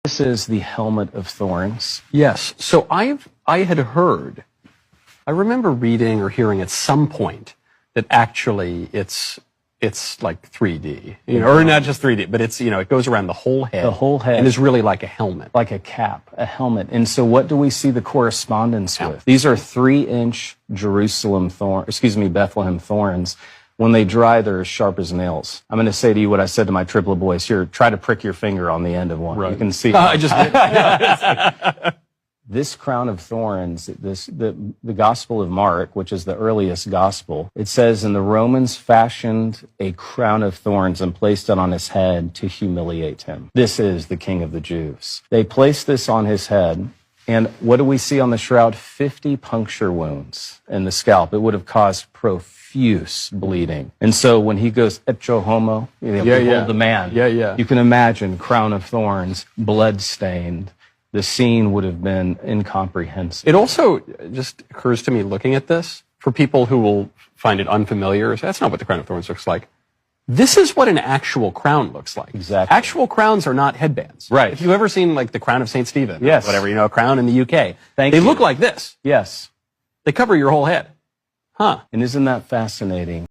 This is the helmet of thorns. Yes. So I had heard, I remember reading or hearing at some point that actually it's like 3D, or not just 3D, but it's, it goes around the whole head. The whole head. And is really like a helmet. Like a cap, a helmet. And so what do we see the correspondence with? These are 3-inch Bethlehem thorns. When they dry, they're as sharp as nails. I'm going to say to you what I said to my triplet boys. Here, try to prick your finger on the end of one. Right. You can see. I just did. This crown of thorns, the Gospel of Mark, which is the earliest gospel, it says, and the Romans fashioned a crown of thorns and placed it on his head to humiliate him. This is the King of the Jews. They placed this on his head, and what do we see on the shroud? 50 puncture wounds in the scalp. It would have caused profuse bleeding. And so when he goes, Ecce homo, behold the man. You can imagine, crown of thorns, blood-stained. The scene would have been incomprehensible. It also just occurs to me, looking at this, for people who will find it unfamiliar, that's not what the crown of thorns looks like. This is what an actual crown looks like. Exactly. Actual crowns are not headbands. Right. If you've ever seen like the crown of St. Stephen, yes, or whatever, a crown in the UK, they look like this. Yes. They cover your whole head. Huh. And isn't that fascinating?